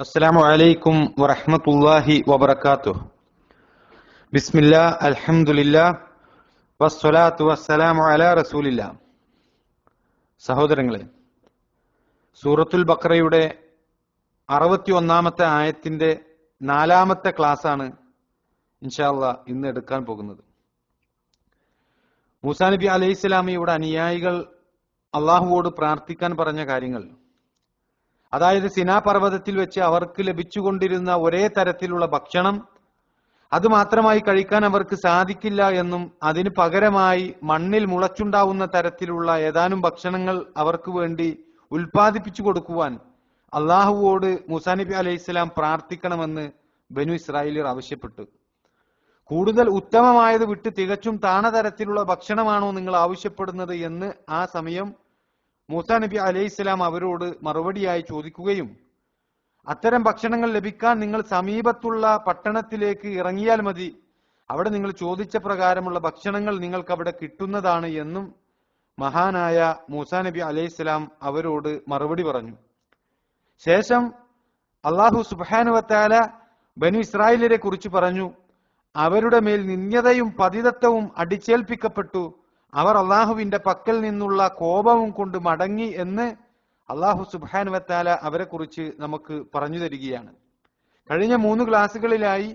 അസ്സലാമു അലൈക്കും വറഹ്മത്തുള്ളാഹി വബറകാതുഹു. ബിസ്മില്ലാ അൽഹംദുലില്ലാ വസ്സലാത്തു വസ്സലാമു അലാ റസൂലില്ലാ. സഹോദരങ്ങളെ, സൂറത്തുൽ ബഖറയുടെ 61-ാമത്തെ ആയത്തിന്റെ 4-ാമത്തെ ക്ലാസ്സാണ് ഇൻഷാ അല്ലാഹ് ഇന്ന് എടുക്കാൻ പോകുന്നത്. മൂസാ നബി അലൈഹിസ്സലാമയുടെ അനുയായികൾ അള്ളാഹുവോട് പ്രാർത്ഥിക്കാൻ പറഞ്ഞ കാര്യങ്ങൾ, അതായത് സിനാ പർവ്വതത്തിൽ വെച്ച് അവർക്ക് ലഭിച്ചുകൊണ്ടിരുന്ന ഒരേ തരത്തിലുള്ള ഭക്ഷണം അത് മാത്രമായി കഴിക്കാൻ അവർക്ക് സാധിക്കില്ല എന്നും അതിന് പകരമായി മണ്ണിൽ മുളച്ചുണ്ടാവുന്ന തരത്തിലുള്ള ഏതാനും ഭക്ഷണങ്ങൾ അവർക്ക് വേണ്ടി ഉൽപ്പാദിപ്പിച്ചു കൊടുക്കുവാൻ അള്ളാഹുവോട് മൂസാ നബി അലൈഹിസ്സലാം പ്രാർത്ഥിക്കണമെന്ന് ബനു ഇസ്രായേലിയർ ആവശ്യപ്പെട്ടു. കൂടുതൽ ഉത്തമമായത് വിട്ട് തികച്ചും താണതരത്തിലുള്ള ഭക്ഷണമാണോ നിങ്ങൾ ആവശ്യപ്പെടുന്നത് എന്ന് ആ സമയം മൂസാ നബി അലൈഹിസ്സലാം അവരോട് മറുപടിയായി ചോദിക്കുകയും, അത്തരം ഭക്ഷണങ്ങൾ ലഭിക്കാൻ നിങ്ങൾ സമീപത്തുള്ള പട്ടണത്തിലേക്ക് ഇറങ്ങിയാൽ മതി, അവിടെ നിങ്ങൾ ചോദിച്ച പ്രകാരമുള്ള ഭക്ഷണങ്ങൾ നിങ്ങൾക്ക് അവിടെ കിട്ടുന്നതാണ് എന്നും മഹാനായ മൂസാ നബി അലൈഹിസ്സലാം അവരോട് മറുപടി പറഞ്ഞു. ശേഷം അള്ളാഹു സുബ്ഹാനഹു വ തആല ബനു ഇസ്രായേലിനെ കുറിച്ച് പറഞ്ഞു, അവരുടെ മേൽ നിന്ദ്യതയും പതിതത്വവും അടിച്ചേൽപ്പിക്കപ്പെട്ടു, അവർ അള്ളാഹുവിന്റെ പക്കൽ നിന്നുള്ള കോപവും കൊണ്ട് മടങ്ങി എന്ന് അള്ളാഹു സുബ്ഹാനഹു വ തആല അവരെ കുറിച്ച് നമുക്ക് പറഞ്ഞു തരികയാണ്. കഴിഞ്ഞ 3 ക്ലാസ്സുകളിലായി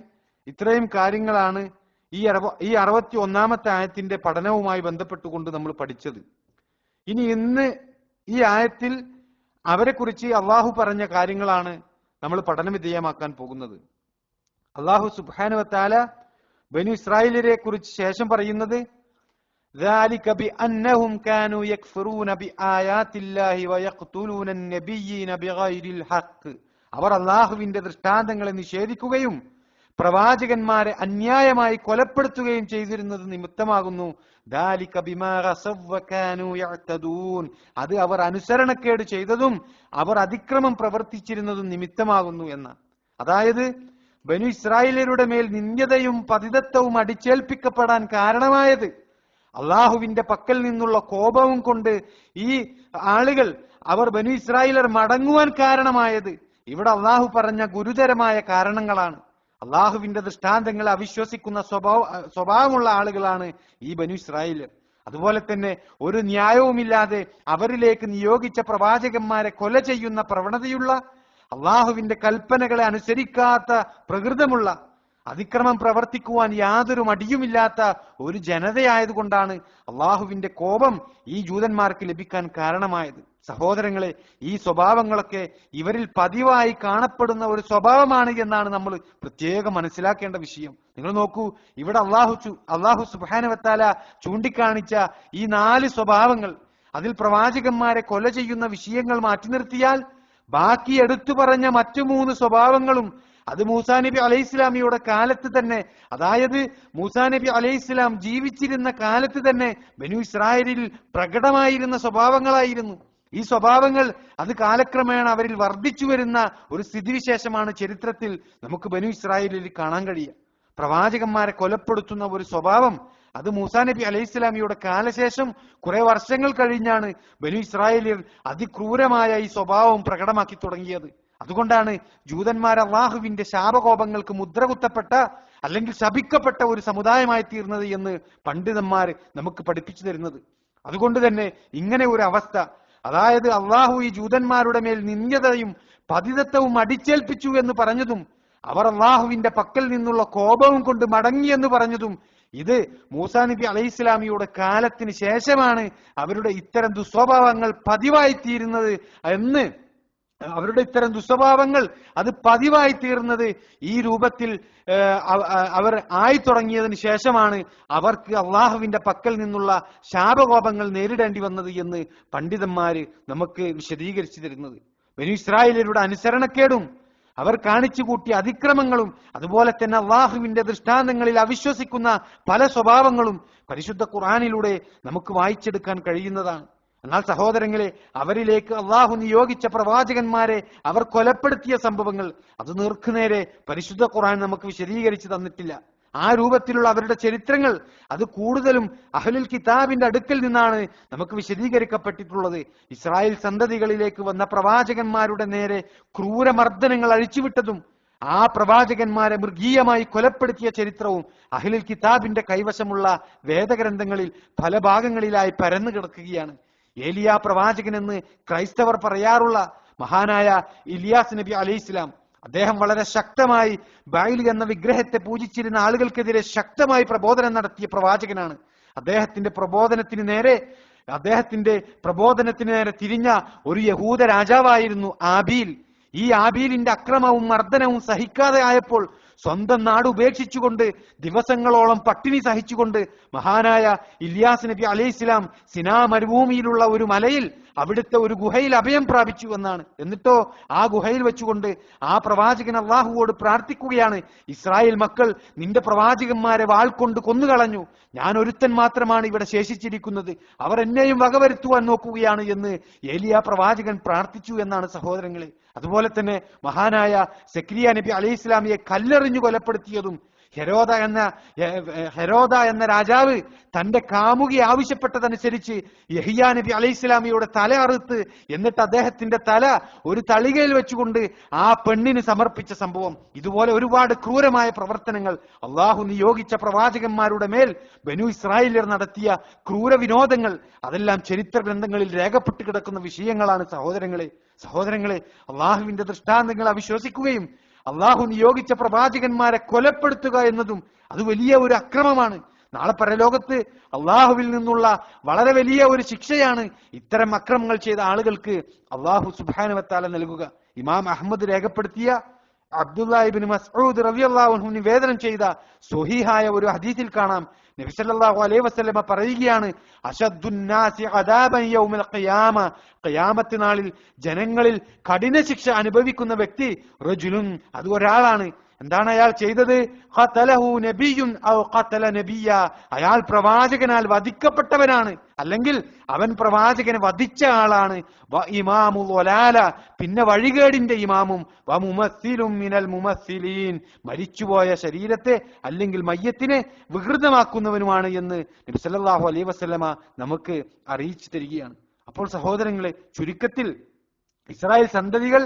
ഇത്രയും കാര്യങ്ങളാണ് ഈ 61-ാമത്തെ ആയത്തിന്റെ പഠനവുമായി ബന്ധപ്പെട്ടുകൊണ്ട് നമ്മൾ പഠിച്ചത്. ഇനി ഇന്ന് ഈ ആയത്തിൽ അവരെ കുറിച്ച് അള്ളാഹു പറഞ്ഞ കാര്യങ്ങളാണ് നമ്മൾ പഠനവിധേയമാക്കാൻ പോകുന്നത്. അള്ളാഹു സുബ്ഹാനഹു വ തആല ബനു ഇസ്രായേലിനെ കുറിച്ച് ശേഷം പറയുന്നത്, ذلك بأنهم كانوا يكفرون بآيات الله ويقتلون النبيين بغير الحق. അവർ അല്ലാഹുവിന്റെ ദൃഷ്ടാന്തങ്ങളെ നിഷേധിക്കുകയും പ്രവാചകന്മാരെ അന്യായമായി കൊലപ്പെടുത്തുകയും ചെയ്തിരുന്നത് നിമിത്തമാകുന്നു. ذلك بما عصوا وكانوا يعتدون. അത് അവർ അനുസരണക്കേട് ചെയ്തതും അവർ അതിക്രമം പ്രവർത്തിച്ചിരുന്നതും നിമിത്തമാകുന്നു എന്ന. അതായത് ബനു ഇസ്രായേലിയരുടെ മേൽ നിന്ദ്യതയും പതിതത്വവും അടിച്ചേൽപ്പിക്കപ്പെടാൻ കാരണമായത്, അള്ളാഹുവിന്റെ പക്കൽ നിന്നുള്ള കോപവും കൊണ്ട് ഈ ആളുകൾ അവർ ബനു ഇസ്രായേലർ മടങ്ങുവാൻ കാരണമായത്, ഇവിടെ അള്ളാഹു പറഞ്ഞ ഗുരുതരമായ കാരണങ്ങളാണ്. അള്ളാഹുവിന്റെ ദൃഷ്ടാന്തങ്ങളെ അവിശ്വസിക്കുന്ന സ്വഭാവമുള്ള ആളുകളാണ് ഈ ബനു ഇസ്രായേലർ. അതുപോലെ തന്നെ ഒരു ന്യായവുമില്ലാതെ അവരിലേക്ക് നിയോഗിച്ച പ്രവാചകന്മാരെ കൊല ചെയ്യുന്ന പ്രവണതയുള്ള, അള്ളാഹുവിന്റെ കൽപ്പനകളെ അനുസരിക്കാത്ത പ്രകൃതമുള്ള, അതിക്രമം പ്രവർത്തിക്കുവാൻ യാതൊരു മടിയുമില്ലാത്ത ഒരു ജനതയായതുകൊണ്ടാണ് അള്ളാഹുവിന്റെ കോപം ഈ ജൂതന്മാർക്ക് ലഭിക്കാൻ കാരണമായത്. സഹോദരങ്ങളെ, ഈ സ്വഭാവങ്ങളൊക്കെ ഇവരിൽ പതിവായി കാണപ്പെടുന്ന ഒരു സ്വഭാവമാണ് എന്നാണ് നമ്മൾ പ്രത്യേകം മനസ്സിലാക്കേണ്ട വിഷയം. നിങ്ങൾ നോക്കൂ, ഇവിടെ അള്ളാഹു സുബ്ഹാനഹു വ തആല ചൂണ്ടിക്കാണിച്ച ഈ 4 സ്വഭാവങ്ങൾ, അതിൽ പ്രവാചകന്മാരെ കൊല ചെയ്യുന്ന വിഷയങ്ങൾ മാറ്റി നിർത്തിയാൽ ബാക്കി എടുത്തു പറഞ്ഞ മറ്റു 3 സ്വഭാവങ്ങളും അത് മൂസാ നബി അലൈഹിസ്സലാമിയുടെ കാലത്ത് തന്നെ, അതായത് മൂസാ നബി അലൈഹിസ്സലാം ജീവിച്ചിരുന്ന കാലത്ത് തന്നെ ബനു ഇസ്രായേലിൽ പ്രകടമായിരുന്ന സ്വഭാവങ്ങളായിരുന്നു. ഈ സ്വഭാവങ്ങൾ അത് കാലക്രമേണ അവരിൽ വർദ്ധിച്ചു വരുന്ന ഒരു സ്ഥിതിവിശേഷമാണ് ചരിത്രത്തിൽ നമുക്ക് ബനു ഇസ്രായേലിൽ കാണാൻ കഴിയുക. പ്രവാചകന്മാരെ കൊലപ്പെടുത്തുന്ന ഒരു സ്വഭാവം അത് മൂസാ നബി അലൈഹിസ്സലാമിയുടെ കാലശേഷം കുറെ വർഷങ്ങൾ കഴിഞ്ഞാണ് ബനു ഇസ്രായേലിൽ അതിക്രൂരമായ ഈ സ്വഭാവം പ്രകടമാക്കി തുടങ്ങിയത്. അതുകൊണ്ടാണ് ജൂതന്മാർ അള്ളാഹുവിന്റെ ശാപകോപങ്ങൾക്ക് മുദ്ര കുത്തപ്പെട്ട അല്ലെങ്കിൽ ശപിക്കപ്പെട്ട ഒരു സമുദായമായി തീർന്നത് എന്ന് പണ്ഡിതന്മാർ നമുക്ക് പഠിപ്പിച്ചു തരുന്നത്. അതുകൊണ്ട് തന്നെ ഇങ്ങനെ ഒരു അവസ്ഥ, അതായത് അള്ളാഹു ഈ ജൂതന്മാരുടെ മേൽ നിന്ദ്യതയും പതിതത്വവും അടിച്ചേൽപ്പിച്ചു എന്ന് പറഞ്ഞതും അവർ അള്ളാഹുവിന്റെ പക്കൽ നിന്നുള്ള കോപവും കൊണ്ട് മടങ്ങിയെന്ന് പറഞ്ഞതും, ഇത് മൂസാ നബി അലൈഹിസ്സലാമിയുടെ കാലത്തിന് ശേഷമാണ് അവരുടെ ഇത്തരം ദുസ്വഭാവങ്ങൾ പതിവായി തീരുന്നത് എന്ന്, അവരുടെ ഇത്തരം ദുസ്വഭാവങ്ങൾ അത് പതിവായി തീർന്നത് ഈ രൂപത്തിൽ അവർ ആയി തുടങ്ങിയതിന് ശേഷമാണ് അവർക്ക് അള്ളാഹുവിന്റെ പക്കൽ നിന്നുള്ള ശാപകോപങ്ങൾ നേരിടേണ്ടി വന്നത് എന്ന് പണ്ഡിതന്മാര് നമുക്ക് വിശദീകരിച്ചു തരുന്നത്. ബനു ഇസ്രായേലിയരുടെ അനുസരണക്കേടും അവർ കാണിച്ചു കൂട്ടിയ അതിക്രമങ്ങളും അതുപോലെ തന്നെ അള്ളാഹുവിന്റെ ദൃഷ്ടാന്തങ്ങളിൽ അവിശ്വസിക്കുന്ന പല സ്വഭാവങ്ങളും പരിശുദ്ധ ഖുർആനിലൂടെ നമുക്ക് വായിച്ചെടുക്കാൻ കഴിയുന്നതാണ്. എന്നാൽ സഹോദരങ്ങളെ, അവരിലേക്ക് അള്ളാഹു നിയോഗിച്ച പ്രവാചകന്മാരെ അവർ കൊലപ്പെടുത്തിയ സംഭവങ്ങൾ അത് നേർക്കുനേരെ പരിശുദ്ധ ഖുർആൻ നമുക്ക് വിശദീകരിച്ചു തന്നിട്ടില്ല. ആ രൂപത്തിലുള്ള അവരുടെ ചരിത്രങ്ങൾ അത് കൂടുതലും അഹ്ലുൽ കിതാബിന്റെ അടുക്കൽ നിന്നാണ് നമുക്ക് വിശദീകരിക്കപ്പെട്ടിട്ടുള്ളത്. ഇസ്രായേൽ സന്തതികളിലേക്ക് വന്ന പ്രവാചകന്മാരുടെ നേരെ ക്രൂരമർദ്ദനങ്ങൾ അഴിച്ചുവിട്ടതും ആ പ്രവാചകന്മാരെ മൃഗീയമായി കൊലപ്പെടുത്തിയ ചരിത്രവും അഹ്ലുൽ കിതാബിന്റെ കൈവശമുള്ള വേദഗ്രന്ഥങ്ങളിൽ പല ഭാഗങ്ങളിലായി പരന്നു കിടക്കുകയാണ്. ഏലിയ പ്രവാചകൻ എന്ന് ക്രൈസ്തവർ പറയാറുള്ള മഹാനായ ഇലിയാസ് നബി അലൈഹിസ്സലാം, അദ്ദേഹം വളരെ ശക്തമായി ബൈൽ എന്ന വിഗ്രഹത്തെ പൂജിച്ചിരുന്ന ആളുകൾക്കെതിരെ ശക്തമായി പ്രബോധനം നടത്തിയ പ്രവാചകനാണ്. അദ്ദേഹത്തിന്റെ പ്രബോധനത്തിന് നേരെ തിരിഞ്ഞ ഒരു യഹൂദ രാജാവായിരുന്നു ആബീൽ. ഈ ആബീലിന്റെ അക്രമവും മർദ്ദനവും സഹിക്കാതെ ആയപ്പോൾ സ്വന്തം നാട് ഉപേക്ഷിച്ചുകൊണ്ട് ദിവസങ്ങളോളം പട്ടിണി സഹിച്ചുകൊണ്ട് മഹാനായ ഇല്യാസ് നബി അലൈഹിസ്സലാം സിനാ മരുഭൂമിയിലുള്ള ഒരു മലയിൽ അവിടുത്തെ ഒരു ഗുഹയിൽ അഭയം പ്രാപിച്ചു എന്നാണ്. എന്നിട്ടോ ആ ഗുഹയിൽ വെച്ചുകൊണ്ട് ആ പ്രവാചകൻ അള്ളാഹുവോട് പ്രാർത്ഥിക്കുകയാണ്, ഇസ്രായേൽ മക്കൾ നിന്റെ പ്രവാചകന്മാരെ വാൾ കൊണ്ട് കൊന്നുകളഞ്ഞു, ഞാൻ ഒരുത്തൻ മാത്രമാണ് ഇവിടെ ശേഷിച്ചിരിക്കുന്നത്, അവർ എന്നെയും വകവരുത്തുവാൻ നോക്കുകയാണ് എന്ന് ഏലിയ പ്രവാചകൻ പ്രാർത്ഥിച്ചു എന്നാണ് സഹോദരങ്ങളെ. അതുപോലെ തന്നെ മഹാനായ സക്കരിയ നബി അലൈഹി ഇസ്ലാമിയെ കല്ലെറിഞ്ഞു കൊലപ്പെടുത്തിയതും ഹെരോദ എന്ന രാജാവ് തന്റെ കാമുകി ആവശ്യപ്പെട്ടതനുസരിച്ച് യഹിയാ നബി അലൈഹി ഇസ്ലാമിയുടെ തല അറുത്ത് എന്നിട്ട് അദ്ദേഹത്തിന്റെ തല ഒരു തളികയിൽ വെച്ചുകൊണ്ട് ആ പെണ്ണിന് സമർപ്പിച്ച സംഭവം, ഇതുപോലെ ഒരുപാട് ക്രൂരമായ പ്രവർത്തനങ്ങൾ അള്ളാഹു നിയോഗിച്ച പ്രവാചകന്മാരുടെ മേൽ ബനു ഇസ്രായേലിയർ നടത്തിയ ക്രൂര വിനോദങ്ങൾ അതെല്ലാം ചരിത്ര ഗ്രന്ഥങ്ങളിൽ രേഖപ്പെട്ട് കിടക്കുന്ന വിഷയങ്ങളാണ് സഹോദരങ്ങളെ. അള്ളാഹുവിന്റെ ദൃഷ്ടാന്തങ്ങൾ അവിശ്വസിക്കുകയും അള്ളാഹു നിയോഗിച്ച പ്രവാചകന്മാരെ കൊലപ്പെടുത്തുക എന്നതും അത് വലിയ ഒരു അക്രമമാണ്. നാളെ പരലോകത്ത് അള്ളാഹുവിൽ നിന്നുള്ള വളരെ വലിയ ഒരു ശിക്ഷയാണ് ഇത്തരം അക്രമങ്ങൾ ചെയ്ത ആളുകൾക്ക് അള്ളാഹു സുബ്ഹാനഹു വ തആല നൽകുക. ഇമാം അഹ്മദ് രേഖപ്പെടുത്തിയ അബ്ദുല്ലാഹി ഇബ്നു മസ്ഊദ് റളിയല്ലാഹു അൻഹു നിവേദനം ചെയ്ത സ്വഹീഹായ ഒരു ഹദീസിൽ കാണാം, നബി സല്ലല്ലാഹു അലൈഹി വസല്ലമ പറയുകയാണ്, അശദ്ദുന്നാസി അദാബൻ യൗമൽ ഖിയാമ, ഖിയാമത്ത് നാളിൽ ജനങ്ങളിൽ കഠിന ശിക്ഷ അനുഭവിക്കുന്ന വ്യക്തി റജുലുൻ, അത് ഒരാളാണ്. എന്താണ് അയാൾ ചെയ്തത്? ഖതലഹു നബിയ്യുൻ ഔ ഖതല നബിയ്യ, അയാൾ പ്രവാചകനാൽ വധിക്കപ്പെട്ടവനാണ്, അല്ലെങ്കിൽ അവൻ പ്രവാചകനെ വധിച്ച ആളാണ്. വ ഇമാമുൽ വലാല, പിന്നെ വഴികേടിന്റെ ഇമാമും. വ മുമസ്സിലും മിനൽ മുമസ്സിലീൻ, മരിച്ചുപോയ ശരീരത്തെ അല്ലെങ്കിൽ മയ്യത്തിനെ വികൃതമാക്കുന്നവനുമാണ് എന്ന് നബി സല്ലല്ലാഹു അലൈഹി വസല്ലമ നമുക്ക് അറിയിച്ചു തരികയാണ്. അപ്പോൾ സഹോദരങ്ങളെ, ചുരുക്കത്തിൽ ഇസ്രായേൽ സന്തതികൾ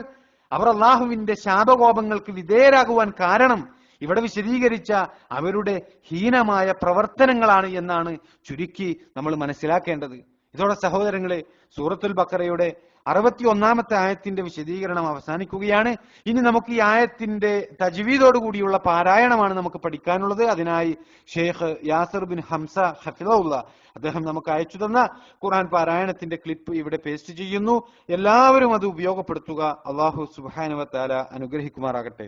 അവർ അള്ളാഹുവിന്റെ ശാപകോപങ്ങൾക്ക് വിധേയരാകുവാൻ കാരണം ഇവിടെ വിശദീകരിച്ച അവരുടെ ഹീനമായ പ്രവർത്തനങ്ങളാണ് എന്നാണ് ചുരുക്കി നമ്മൾ മനസ്സിലാക്കേണ്ടത്. ഇതോടെ സഹോദരങ്ങളെ, സൂറത്തുൽ ബഖറയുടെ 61-ാമത്തെ ആയത്തിന്റെ വിശദീകരണം അവസാനിക്കുകയാണ്. ഇനി നമുക്ക് ഈ ആയത്തിന്റെ തജ്വീദോടുകൂടിയുള്ള പാരായണമാണ് നമുക്ക് പഠിക്കാനുള്ളത്. അതിനായി ഷെയ്ഖ് യാസിർ ബിൻ ഹംസ ഹഫിദഹുല്ലാഹ് അദ്ദേഹം നമുക്ക് അയച്ചു തന്ന ഖുർആൻ പാരായണത്തിന്റെ ക്ലിപ്പ് ഇവിടെ പേസ്റ്റ് ചെയ്യുന്നു. എല്ലാവരും അത് ഉപയോഗപ്പെടുത്തുക. അല്ലാഹു സുബ്ഹാനഹു വ തആല അനുഗ്രഹിക്കുമാറാകട്ടെ.